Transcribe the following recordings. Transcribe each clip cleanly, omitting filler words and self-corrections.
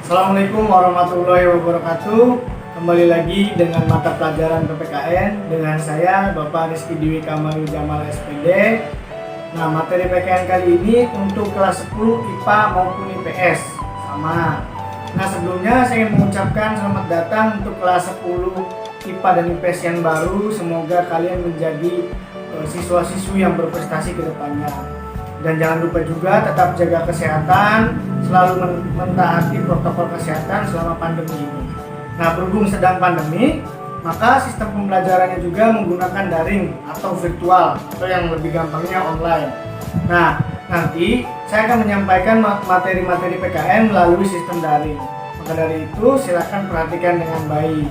Assalamualaikum warahmatullahi wabarakatuh. Kembali lagi dengan mata pelajaran PPKN dengan saya Bapak Rizky Dwi Kamalul Jamal SPD. Nah, materi PPKN kali ini untuk kelas 10 IPA maupun IPS sama. Nah, sebelumnya saya ingin mengucapkan selamat datang untuk kelas 10 IPA dan IPS yang baru. Semoga kalian menjadi siswa-siswi yang berprestasi ke depannya. Dan jangan lupa juga tetap jaga kesehatan, selalu mentaati protokol kesehatan selama pandemi ini. Nah, berhubung sedang pandemi, maka sistem pembelajarannya juga menggunakan daring atau virtual atau yang lebih gampangnya online. Nah, nanti saya akan menyampaikan materi-materi PKN melalui sistem daring. Maka dari itu silakan perhatikan dengan baik.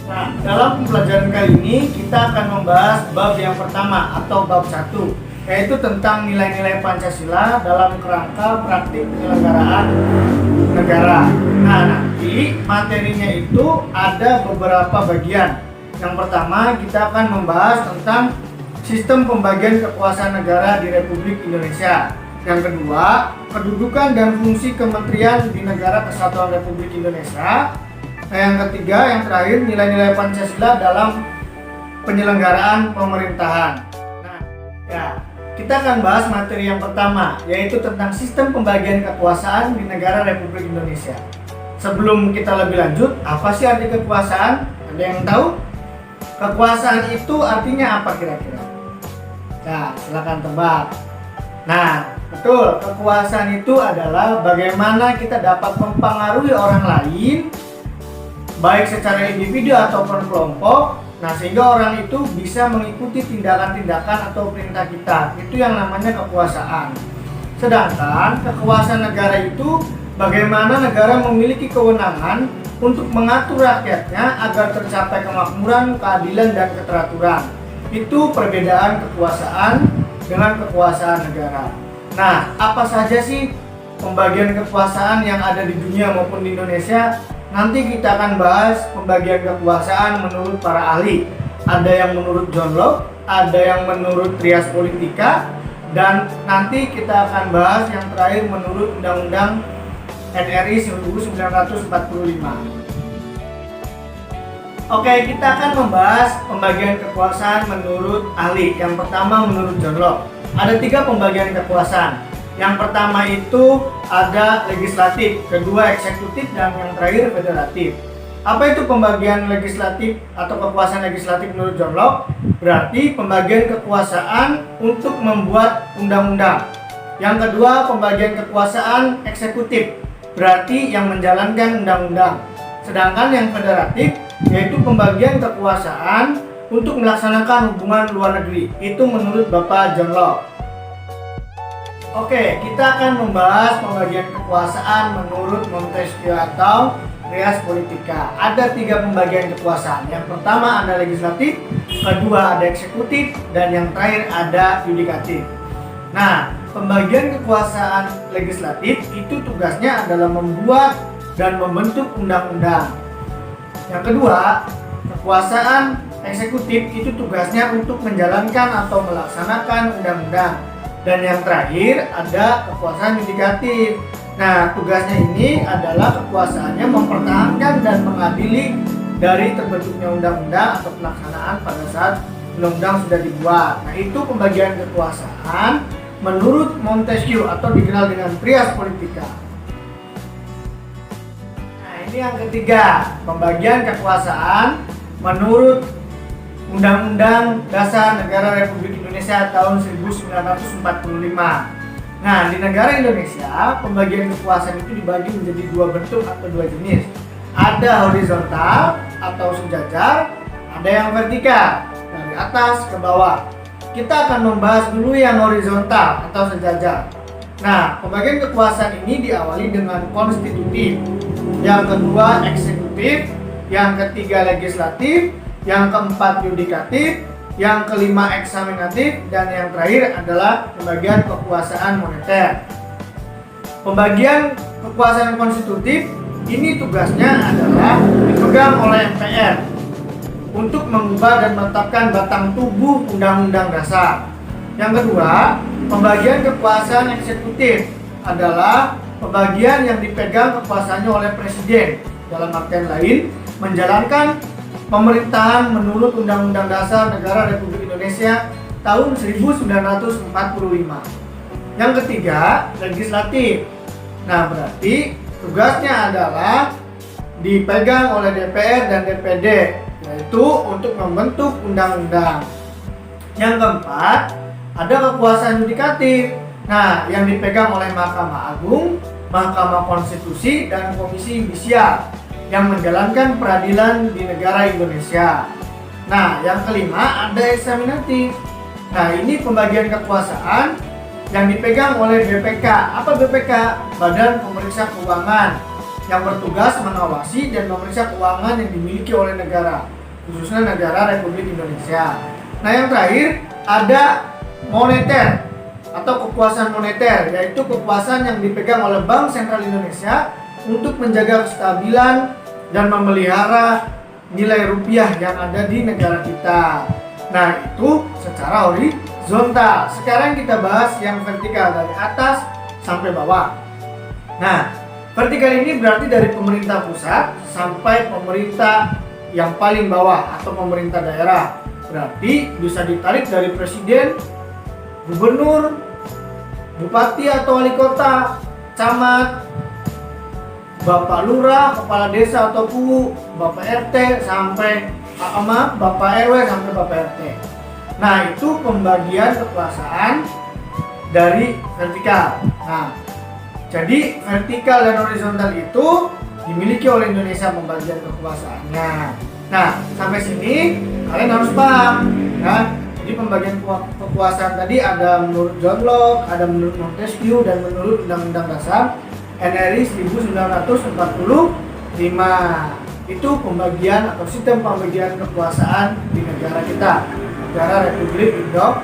Nah, dalam pembelajaran kali ini kita akan membahas bab yang pertama atau bab 1, yaitu tentang nilai-nilai Pancasila dalam kerangka praktik penyelenggaraan negara. Nah, nanti materinya itu ada beberapa bagian. Yang pertama, kita akan membahas tentang sistem pembagian kekuasaan negara di Republik Indonesia. Yang kedua, kedudukan dan fungsi kementerian di Negara Kesatuan Republik Indonesia. Nah, yang ketiga, yang terakhir, nilai-nilai Pancasila dalam penyelenggaraan pemerintahan. Nah, ya, kita akan bahas materi yang pertama, yaitu tentang sistem pembagian kekuasaan di negara Republik Indonesia. Sebelum kita lebih lanjut, apa sih arti kekuasaan? Ada yang tahu? Kekuasaan itu artinya apa kira-kira? Nah, silakan tebak. Nah, betul, kekuasaan itu adalah bagaimana kita dapat mempengaruhi orang lain, baik secara individu ataupun kelompok. Nah, sehingga orang itu bisa mengikuti tindakan-tindakan atau perintah kita. Itu yang namanya kekuasaan. Sedangkan kekuasaan negara itu bagaimana negara memiliki kewenangan untuk mengatur rakyatnya agar tercapai kemakmuran, keadilan, dan keteraturan. Itu perbedaan kekuasaan dengan kekuasaan negara. Nah, apa saja sih pembagian kekuasaan yang ada di dunia maupun di Indonesia? Nanti kita akan bahas pembagian kekuasaan menurut para ahli. Ada yang menurut John Locke, ada yang menurut Trias Politika, dan nanti kita akan bahas yang terakhir menurut Undang-Undang NRI 1945. Oke, kita akan membahas pembagian kekuasaan menurut ahli. Yang pertama menurut John Locke. Ada 3 pembagian kekuasaan. Yang pertama itu ada legislatif, kedua eksekutif, dan yang terakhir federatif. Apa itu pembagian legislatif atau kekuasaan legislatif menurut John Locke? Berarti pembagian kekuasaan untuk membuat undang-undang. Yang kedua, pembagian kekuasaan eksekutif, berarti yang menjalankan undang-undang. Sedangkan yang federatif yaitu pembagian kekuasaan untuk melaksanakan hubungan luar negeri. Itu menurut Bapak John Locke. Oke, kita akan membahas pembagian kekuasaan menurut Montesquieu atau Trias Politika. Ada 3 pembagian kekuasaan. Yang pertama ada legislatif, kedua ada eksekutif, dan yang terakhir ada yudikatif. Nah, pembagian kekuasaan legislatif itu tugasnya adalah membuat dan membentuk undang-undang. Yang kedua, kekuasaan eksekutif itu tugasnya untuk menjalankan atau melaksanakan undang-undang. Dan yang terakhir ada kekuasaan yudikatif. Nah, tugasnya ini adalah kekuasaannya mempertahankan dan mengadili dari terbentuknya undang-undang atau pelaksanaan pada saat undang-undang sudah dibuat. Nah, itu pembagian kekuasaan menurut Montesquieu atau dikenal dengan Trias Politika. Nah, ini yang ketiga, pembagian kekuasaan menurut Undang-Undang Dasar Negara Republik Indonesia tahun 1945. Nah, di negara Indonesia, pembagian kekuasaan itu dibagi menjadi 2 bentuk atau 2 jenis. Ada horizontal atau sejajar, ada yang vertikal, dari atas ke bawah. Kita akan membahas dulu yang horizontal atau sejajar. Nah, pembagian kekuasaan ini diawali dengan konstitutif, yang kedua eksekutif, yang ketiga legislatif, yang keempat yudikatif, yang kelima eksaminatif, dan yang terakhir adalah pembagian kekuasaan moneter. Pembagian kekuasaan konstitutif ini tugasnya adalah dipegang oleh MPR untuk mengubah dan menetapkan batang tubuh Undang-Undang Dasar. Yang kedua, pembagian kekuasaan eksekutif adalah pembagian yang dipegang kekuasaannya oleh presiden. Dalam artian lain, menjalankan pemerintahan menurut Undang-Undang Dasar Negara Republik Indonesia tahun 1945. Yang ketiga, legislatif. Nah, berarti tugasnya adalah dipegang oleh DPR dan DPD, yaitu untuk membentuk undang-undang. Yang keempat, ada kekuasaan yudikatif. Nah, yang dipegang oleh Mahkamah Agung, Mahkamah Konstitusi, dan Komisi Yudisial yang menjalankan peradilan di negara Indonesia. Nah, yang kelima ada eksaminatif. Nah, ini pembagian kekuasaan yang dipegang oleh BPK. Apa BPK? Badan Pemeriksa Keuangan, yang bertugas mengawasi dan memeriksa keuangan yang dimiliki oleh negara, khususnya negara Republik Indonesia. Nah, yang terakhir ada moneter atau kekuasaan moneter, yaitu kekuasaan yang dipegang oleh Bank Sentral Indonesia untuk menjaga kestabilan dan memelihara nilai rupiah yang ada di negara kita. Nah, itu secara horizontal. Sekarang kita bahas yang vertikal, dari atas sampai bawah. Nah, vertikal ini berarti dari pemerintah pusat sampai pemerintah yang paling bawah atau pemerintah daerah. Berarti bisa ditarik dari presiden, gubernur, bupati atau wali kota, camat, bapak lurah, kepala desa atau PU, bapak RT sampai bapak RW sampai bapak RT. Nah, itu pembagian kekuasaan dari vertikal. Nah, jadi vertikal dan horizontal itu dimiliki oleh Indonesia pembagian kekuasaannya. Nah, sampai sini kalian harus paham, ya. Jadi pembagian kekuasaan tadi ada menurut John Locke, ada menurut Montesquieu, dan menurut Undang-Undang Dasar NRI 1945. Itu pembagian atau sistem pembagian kekuasaan di negara kita, negara Republik Indonesia.